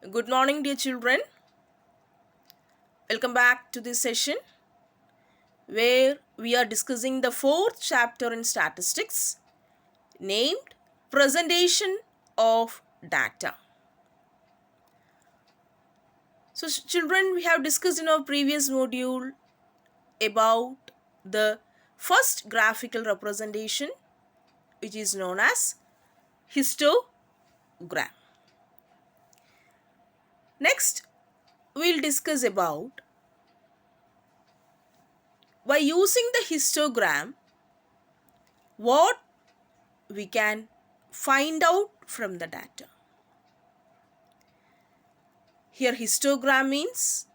Good morning, dear children. Welcome back to this session where we are discussing the fourth chapter in statistics named Presentation of Data. So, children, we have discussed in our previous module about the first graphical representation, which is known as histogram. Next, we'll discuss about by using the histogram what we can find out from the data. Here histogram means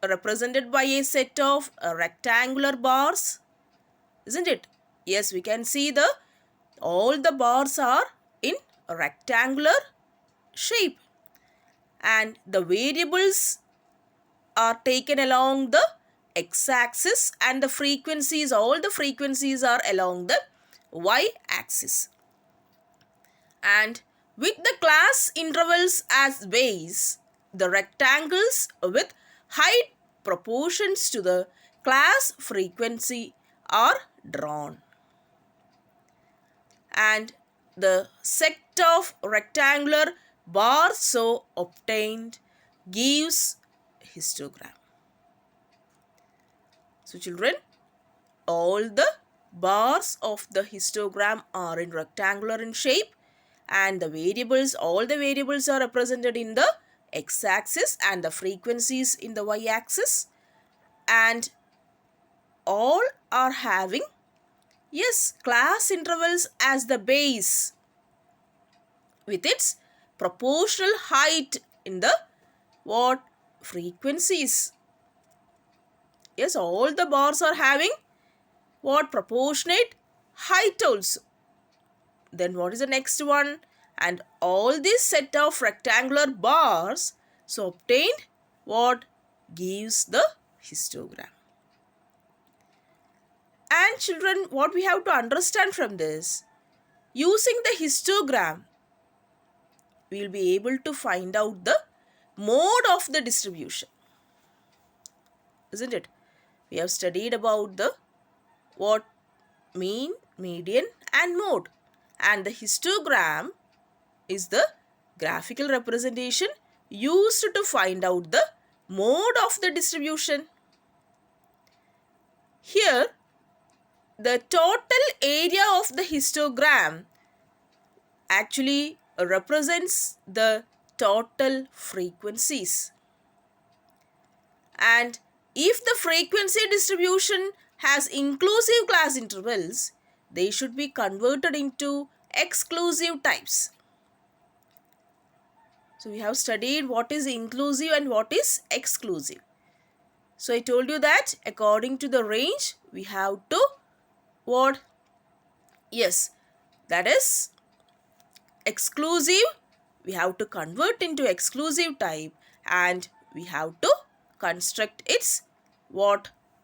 represented by a set of rectangular bars, isn't it? Yes, we can see all the bars are in a rectangular shape and the variables are taken along the x-axis and all the frequencies are along the y-axis. And with the class intervals as base, the rectangles with height proportions to the class frequency are drawn. And the set of rectangular bars so obtained gives histogram. So children, all the bars of the histogram are in rectangular in shape and all the variables are represented in the x-axis and the frequencies in the y-axis, and all are having class intervals as the base with its proportional height in the frequencies. Yes, all the bars are having proportionate height also. Then what is the next one? And all this set of rectangular bars so obtained gives the histogram. And children, what we have to understand from this, using the histogram, we will be able to find out the mode of the distribution, isn't it? We have studied about the mean, median and mode, and the histogram is the graphical representation used to find out the mode of the distribution. Here, the total area of the histogram actually represents the total frequencies. And if the frequency distribution has inclusive class intervals, they should be converted into exclusive types. So we have studied what is inclusive and what is exclusive. So I told you that according to the range, we have to that is exclusive. We have to convert into exclusive type and we have to construct its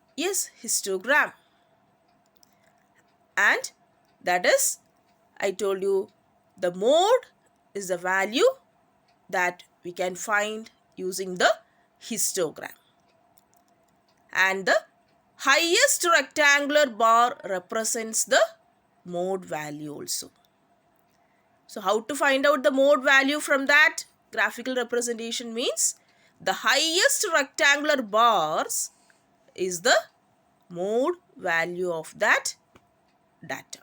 histogram. And that is, I told you, the mode is the value that we can find using the histogram. And the highest rectangular bar represents the mode value also. So how to find out the mode value from that graphical representation means the highest rectangular bars is the mode value of that data.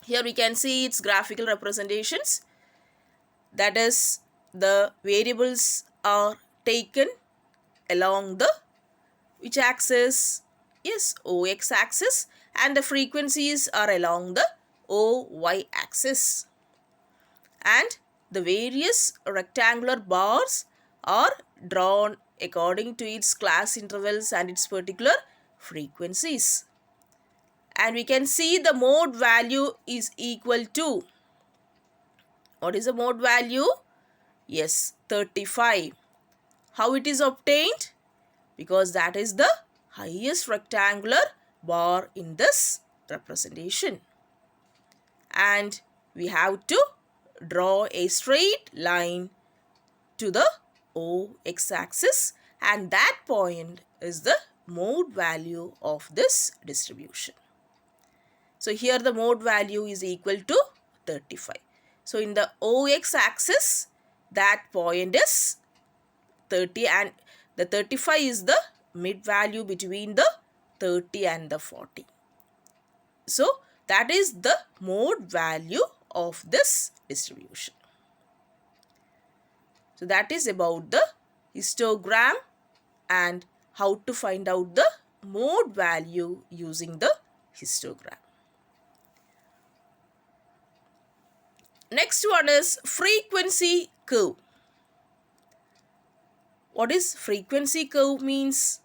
Here we can see its graphical representations. That is, the variables are taken along the which axis? Yes, OX axis, and the frequencies are along the OY axis. And the various rectangular bars are drawn according to its class intervals and its particular frequencies. And we can see the mode value is equal to, what is the mode value? Yes, 35. How it is obtained? Because that is the highest rectangular bar in this representation. And we have to draw a straight line to the O x-axis, and that point is the mode value of this distribution. So here the mode value is equal to 35. So in the OX axis, that point is 30, and the 35 is the mid value between the 30 and the 40. So that is the mode value of this distribution. So that is about the histogram and how to find out the mode value using the histogram. Next one is frequency curve. What is frequency curve means?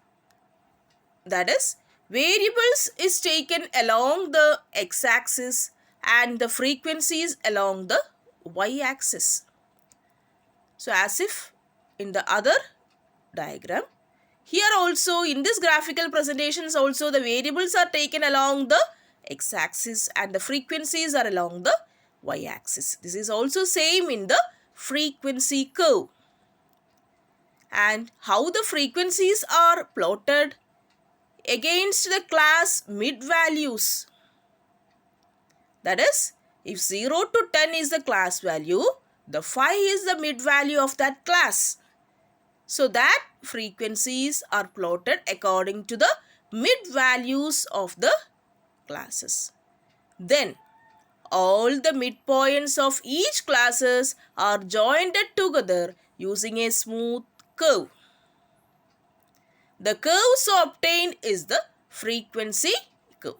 That is, variables is taken along the x-axis and the frequencies along the y-axis. So as if in the other diagram, here also in this graphical presentations also the variables are taken along the x-axis and the frequencies are along the y-axis. This is also same in the frequency curve. And how the frequencies are plotted against the class mid values. That is, if 0 to 10 is the class value, the 5 is the mid value of that class. So that frequencies are plotted according to the mid values of the classes. Then all the midpoints of each classes are joined together using a smooth curve. The curve so obtained is the frequency curve.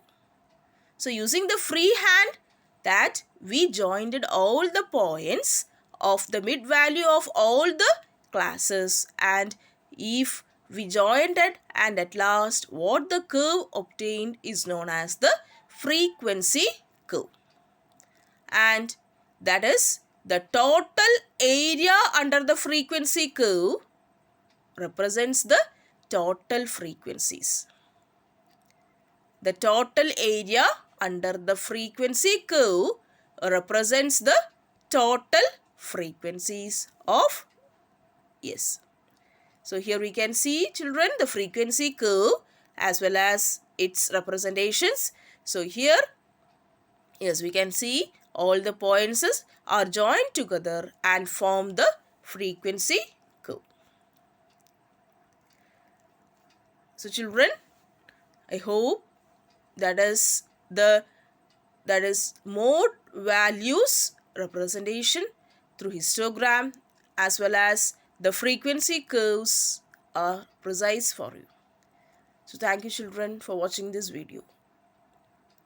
So using the freehand that we joined all the points of the mid value of all the classes, and if we joined it and at last what the curve obtained is known as the frequency curve. And that is the total area under the frequency curve represents the total frequencies. The total area under the frequency curve represents the total frequencies of S. So here we can see, children, the frequency curve as well as its representations. So here, yes, we can see all the points are joined together and form the frequency curve. So children, I hope that is mode values representation through histogram as well as the frequency curves are precise for you. So thank you children for watching this video.